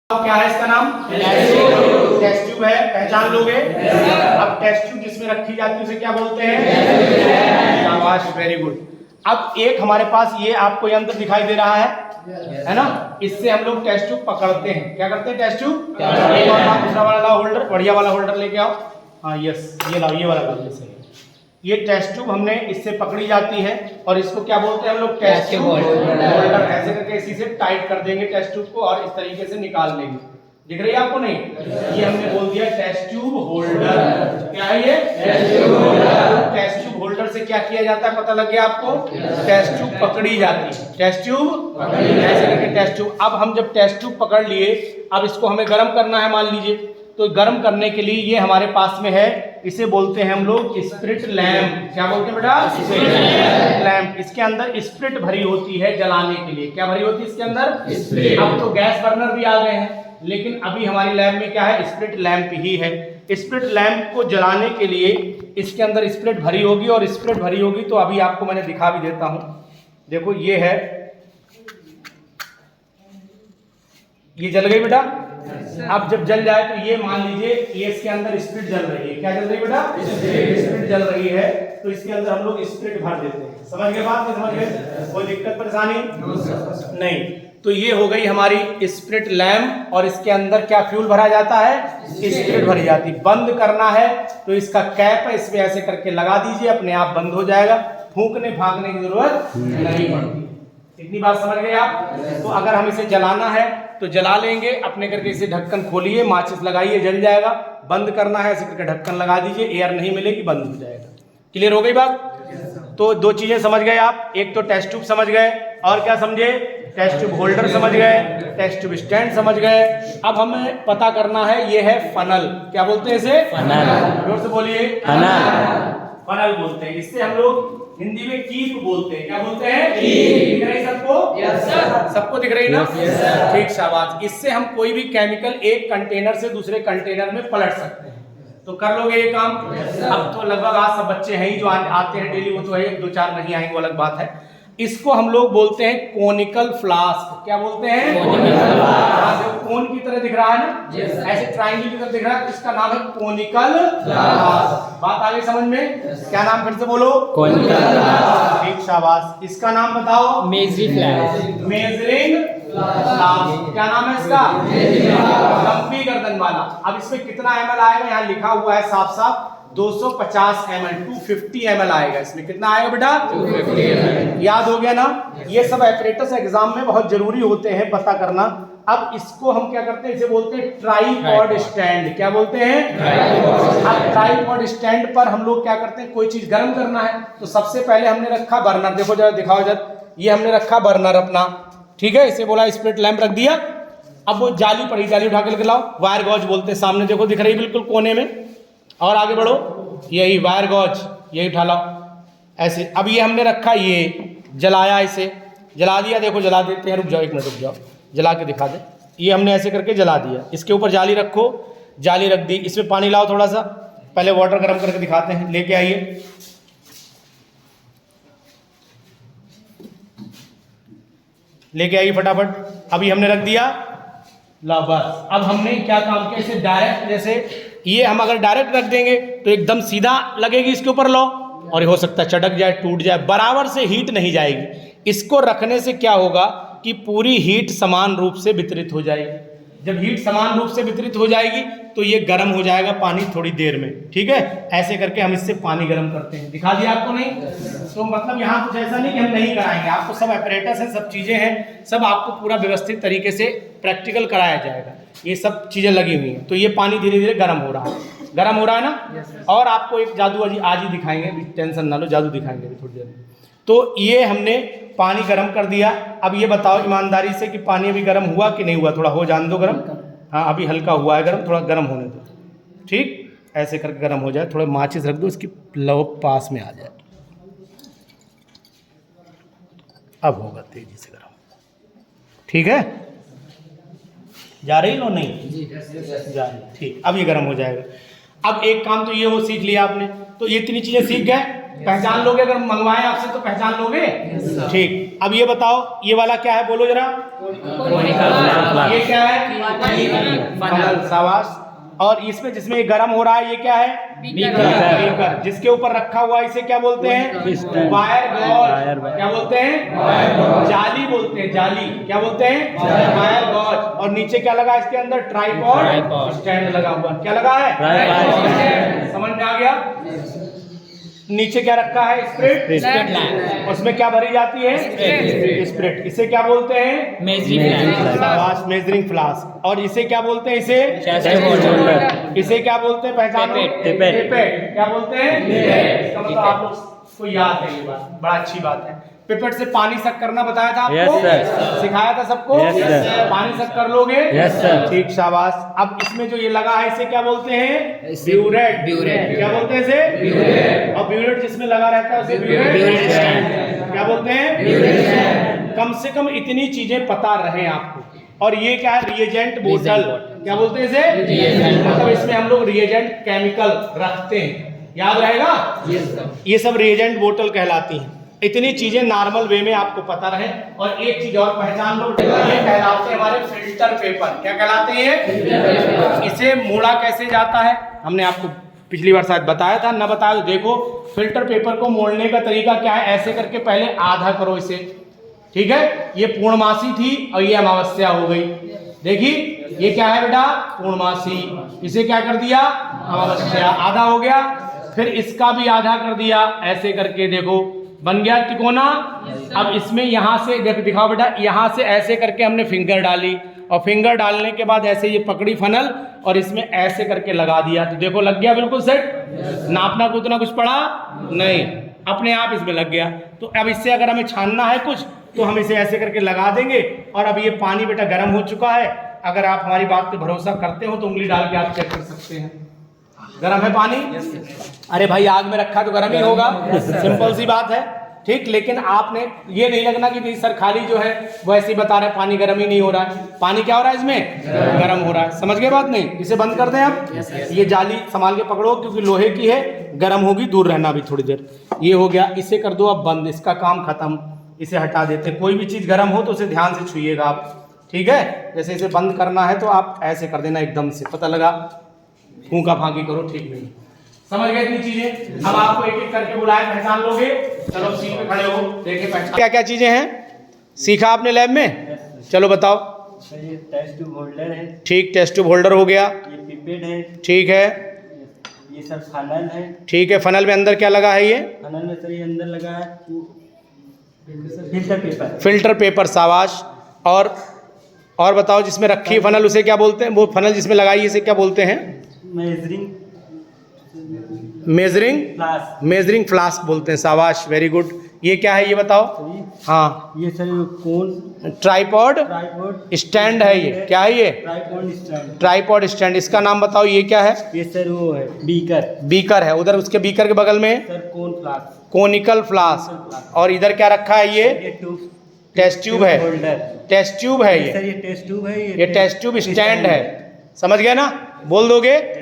क्या है इसका नाम? टेस्ट ट्यूब है, पहचान लोगे? अब टेस्ट ट्यूब जिसमें रखी जाती है उसे क्या बोलते हैं? शाबाश, वेरी गुड। अब एक हमारे पास ये आपको यंत्र दिखाई दे रहा है ना, इससे हम लोग टेस्ट ट्यूब पकड़ते हैं। क्या करते हैं? Test tube. एक और दूसरा वाला होल्डर, बढ़िया वाला होल्डर लेके आओ। हाँ यस, ये लाओ, ये वाला लाओ। जैसे ये टेस्ट ट्यूब हमने इससे पकड़ी जाती है और इसको क्या बोलते हैं हम लोग? Test tube holder. ऐसे करके इसी से टाइट कर देंगे टेस्ट ट्यूब को और इस तरीके से निकाल लेंगे। दिख रही है आपको? नहीं, ये हमने बोल दिया टेस्ट ट्यूब होल्डर। क्या है ये? Test tube holder. Test tube holder से क्या किया जाता है, पता लग गया आपको? टेस्ट ट्यूब पकड़ी जाती है। टेस्ट ट्यूब ऐसे करके टेस्ट ट्यूब। अब हम जब टेस्ट ट्यूब पकड़ लिए, अब इसको हमें गर्म करना है मान लीजिए, तो गर्म करने के लिए ये हमारे पास में है, इसे बोलते हैं हम लोग स्प्रिट लैंप। क्या बोलते हैं बेटा? Spirit lamp. इसके अंदर स्प्रिट भरी होती है जलाने के लिए। क्या भरी होती है इसके अंदर? स्प्रिट। अब तो गैस बर्नर भी आ गए हैं, लेकिन अभी हमारी लैब में क्या है? स्प्रिट लैंप ही है। स्प्रिट लैंप को जलाने के लिए इसके अंदर स्प्रिट भरी होगी, और स्प्रिट भरी होगी तो अभी आपको मैंने दिखा भी देता हूं। देखो ये है, ये जल गई बेटा। अब जब जल जाए तो ये मान लीजिए ये इसके अंदर स्प्रिट जल रही है। क्या जल रही है बेटा? स्प्रिट जल रही है, तो इसके अंदर हम लोग स्प्रिट भर देते हैं। समझ गए बात? नहीं समझ गए? कोई दिक्कत परेशानी नहीं। तो ये हो गई हमारी स्प्रिट लैंप, और इसके अंदर क्या फ्यूल भरा जाता है? स्प्रिट भरी जाती है। बंद करना है तो इसका कैप है, इसमें ऐसे करके लगा दीजिए, अपने आप बंद हो जाएगा, फूंकने भागने की जरूरत नहीं पड़ती। इतनी बात समझ गए आप? तो अगर हम इसे जलाना है तो जला लेंगे, अपने करके इसे ढक्कन खोलिए, माचिस लगाइए, जल जाएगा। बंद करना है ऐसे करके ढक्कन लगा दीजिए, एयर नहीं मिलेगी, बंद हो जाएगा। क्लियर हो गई बात? तो दो चीजें समझ गए आप, एक तो टेस्ट ट्यूब समझ गए, और क्या समझे? टेस्ट ट्यूब होल्डर समझ गए, टेस्ट ट्यूब स्टैंड समझ गए। अब हमें पता करना है, ये है फनल। क्या बोलते हैं इसे? फनल। जोर से बोलिए। फनल बोलते हैं। इससे हम लोग हिंदी में कीप बोलते हैं। क्या बोलते हैं? दिख रही सबको? Yes sir. सबको दिख रही ना? Yes sir. ठीक, शाबाश। इससे हम कोई भी केमिकल एक कंटेनर से दूसरे कंटेनर में पलट सकते हैं। तो कर लोगे ये काम? अब तो लगभग आज सब बच्चे हैं ही जो आते हैं डेली, वो तो है, दो चार नहीं आएंगे वो अलग बात है। इसको हम लोग बोलते हैं कोनिकल फ्लास्क। क्या बोलते हैं? कोन की तरह दिख रहा है ना, ऐसे ट्रायंगल की तरह दिख रहा है, तो इसका नाम है कोनिकल फ्लास्क। बात आ गई समझ में? क्या नाम फिर से बोलो? Conical flask. ठीक, शाबाश। इसका नाम बताओ? Measuring flask. Measuring flask. क्या नाम है इसका? लंबी गर्दन वाला। अब इसमें कितना ml आएगा? यहाँ लिखा हुआ है साफ साफ 250 ml, 250 ml आएगा। इसमें कितना आएगा बेटा? 250 ml। याद हो गया ना? ये सब एपरेटस एग्जाम में बहुत जरूरी होते हैं पता करना। अब इसको हम क्या करते हैं? इसे बोलते हैं ट्राइपॉड स्टैंड। क्या बोलते हैं? अब ट्राइपॉड स्टैंड पर हम लोग क्या करते हैं? कोई चीज गर्म करना है तो सबसे पहले हमने रखा बर्नर। देखो जरा, दिखाओ जरा, ये हमने रखा बर्नर अपना, ठीक है, इसे बोला स्प्रिट लैंप रख दिया। अब वो जाली पड़ी, जाली उठा के लाओ, वायर गॉज बोलते हैं। सामने देखो दिख रही है बिल्कुल कोने में, और आगे बढ़ो, यही वायर गॉज, यही उठा लाओ ऐसे। अब ये हमने रखा, ये जलाया, इसे जला दिया। देखो जला देते हैं, रुक जाओ एक मिनट, रुक जाओ, जला के दिखा दे। ये हमने ऐसे करके जला दिया। इसके ऊपर जाली रखो, जाली रख दी। इसमें पानी लाओ थोड़ा सा, पहले वाटर गर्म करके दिखाते हैं, लेके आइए। लेके आइए फटाफट। अभी हमने रख दिया, ला बस। अब हमने क्या काम किया? इसे डायरेक्ट, जैसे ये हम अगर डायरेक्ट रख देंगे तो एकदम सीधा लगेगी इसके ऊपर लो, और ये हो सकता है चटक जाए, टूट जाए, बराबर से हीट नहीं जाएगी। इसको रखने से क्या होगा कि पूरी हीट समान रूप से वितरित हो जाएगी। जब हीट समान रूप से वितरित हो जाएगी तो ये गर्म हो जाएगा पानी थोड़ी देर में, ठीक है। ऐसे करके हम इससे पानी गर्म करते हैं। दिखा दिया आपको? नहीं तो मतलब यहाँ कुछ ऐसा नहीं कि हम नहीं कराएंगे, आपको सब अपरेटस है, सब चीजें हैं, सब आपको पूरा व्यवस्थित तरीके से प्रैक्टिकल कराया जाएगा। ये सब चीजें लगी हुई हैं। तो ये पानी धीरे धीरे गर्म हो रहा है, गर्म हो रहा है ना। और आपको एक जादू आज ही दिखाएंगे, टेंशन ना लो, जादू दिखाएंगे थोड़ी देर में। तो ये हमने पानी गर्म कर दिया। अब ये बताओ ईमानदारी से कि पानी अभी गर्म हुआ कि नहीं हुआ? थोड़ा हो जान दो गर्म। हाँ, अभी हल्का हुआ है गर्म, थोड़ा गर्म होने दो, ठीक। ऐसे करके गर्म हो जाए, थोड़ा माचिस रख दो, इसकी लौ पास में आ जाए। अब होगा तेजी से गर्म, ठीक है। जा रही लो? नहीं जा रही, ठीक। अब ये गर्म हो जाएगा। अब एक काम तो ये वो सीख लिया आपने, तो ये इतनी चीजें सीख गए, पहचान लोगे? अगर मंगवाए आपसे तो पहचान लोगे? ठीक। अब ये बताओ, ये वाला क्या है? बोलो जरा। ये क्या है? फनल, शाबाश। और इसमें जिसमें ये गर्म हो रहा है ये क्या है? बीकर। जिसके ऊपर रखा हुआ है इसे क्या बोलते हैं? Wire gauze. क्या बोलते हैं? जाली बोलते हैं, जाली। क्या बोलते हैं? Wire gauze. और नीचे क्या लगा इसके अंदर? ट्राइपॉड स्टैंड लगा हुआ। क्या लगा है? समझ में आ गया? नीचे क्या रखा है? स्पिरिट। उसमें क्या भरी जाती है? स्पिरिट। इसे क्या बोलते हैं? Measuring flask. और इसे क्या बोलते हैं? इसे क्या बोलते हैं? पहचानो। पिपेट। क्या बोलते हैं? इसका मतलब आप लोग को याद है ये बात, बड़ा अच्छी बात है। पिपेट से पानी सक करना बताया था आपको? सिखाया था सबको? पानी सक कर लोगे? ठीक, शाबाश। अब इसमें जो ये लगा है इसे क्या बोलते हैं? ब्यूरेट। क्या बोलते हैं इसे? और ब्यूरेट जिसमें लगा रहता है उसे ब्यूरेट क्या बोलते हैं? कम से कम इतनी चीजें पता रहे आपको। और ये क्या है? रिएजेंट बोतल। क्या बोलते हैं इसे? मतलब इसमें हम लोग रिएजेंट केमिकल रखते हैं, याद रहेगा? ये सब रिएजेंट बोतल कहलाती हैं। इतनी चीजें नॉर्मल वे में आपको पता रहे। और एक चीज और पहचान लो, ये कहलाते हैं हमारे फिल्टर पेपर। क्या कहलाते हैं? इसे मोड़ा कैसे जाता है हमने आपको पिछली बार शायद बताया था, ना बताया तो देखो। फिल्टर पेपर को मोड़ने का तरीका क्या है? ऐसे करके पहले आधा करो इसे, ठीक है? ये पूर्णमासी थी और ये अमावस्या हो गई। देखी, ये क्या है बेटा? पूर्णमासी। इसे क्या कर दिया? अमावस्या। आधा हो गया। फिर इसका भी आधा कर दिया, ऐसे करके देखो बन गया तिकोना। अब इसमें यहाँ से दिखाओ बेटा, यहाँ से ऐसे करके हमने फिंगर डाली और फिंगर डालने के बाद ऐसे ये पकड़ी फनल और इसमें ऐसे करके लगा दिया, तो देखो लग गया बिल्कुल सेट। नापना को उतना कुछ पड़ा नहीं, अपने आप इसमें लग गया। तो अब इससे अगर हमें छानना है कुछ तो हम इसे ऐसे करके लगा देंगे। और अब ये पानी बेटा गर्म हो चुका है। अगर आप हमारी बात पे भरोसा करते हो तो उंगली डाल के आप चेक कर सकते हैं। गर्म है पानी? अरे भाई आग में रखा तो गर्म ही होगा, सिंपल सी बात है, ठीक। लेकिन आपने ये नहीं लगना कि सर खाली जो है वो ऐसे ही बता रहे हैं पानी गर्म ही नहीं हो रहा है। पानी क्या हो रहा है इसमें? गर्म हो रहा है। समझ गए बात? नहीं, इसे बंद कर दें आप। ये जाली संभाल के पकड़ो क्योंकि लोहे की है, गर्म होगी, दूर रहना अभी थोड़ी देर। ये हो गया, इसे कर दो अब बंद, इसका काम खत्म। इसे हटा देते। कोई भी चीज गर्म हो तो उसे ध्यान से छुइएगा आप, ठीक है? जैसे इसे बंद करना है तो आप ऐसे कर देना एकदम से, पता लगा फूंका फांकी करो, ठीक नहीं। समझ गए इतनी चीजें? अब आपको एक एक करके बुलाए, पहचान लोगे। चलो सीट पे खड़े हो, देखे पहचान क्या क्या चीजें हैं सीखा आपने लैब में? चलो बताओ। ये टेस्ट ट्यूब होल्डर है, ठीक, टेस्ट ट्यूब होल्डर हो गया। ये पिपेट है, ठीक है। ये सब फनल है। ठीक है, फनल में अंदर क्या लगा है? ये फनल में सर ये अंदर लगा है फिल्टर पेपर। फिल्टर पेपर, शाबाश। और बताओ जिसमें रखी है फनल उसे क्या बोलते हैं? वो फनल जिसमें लगाई है इसे क्या बोलते हैं? मेजरिंग फ्लास्क बोलते हैं, शाबाश, वेरी गुड। ये क्या है ये बताओ? हाँ, ये सर कौन? ट्राइपॉड स्टैंड है। ये क्या है? ये ट्राइपॉड स्टैंड। इसका नाम बताओ, ये क्या है? ये सर वो है बीकर है। उधर उसके बीकर के बगल में सर कोनिकल फ्लास्क। और इधर क्या रखा है? ये टेस्ट ट्यूब है। टेस्ट ट्यूब है ये। सर ये टेस्ट ट्यूब है। ये टेस्ट ट्यूब स्टैंड है। समझ गए ना? बोल दोगे?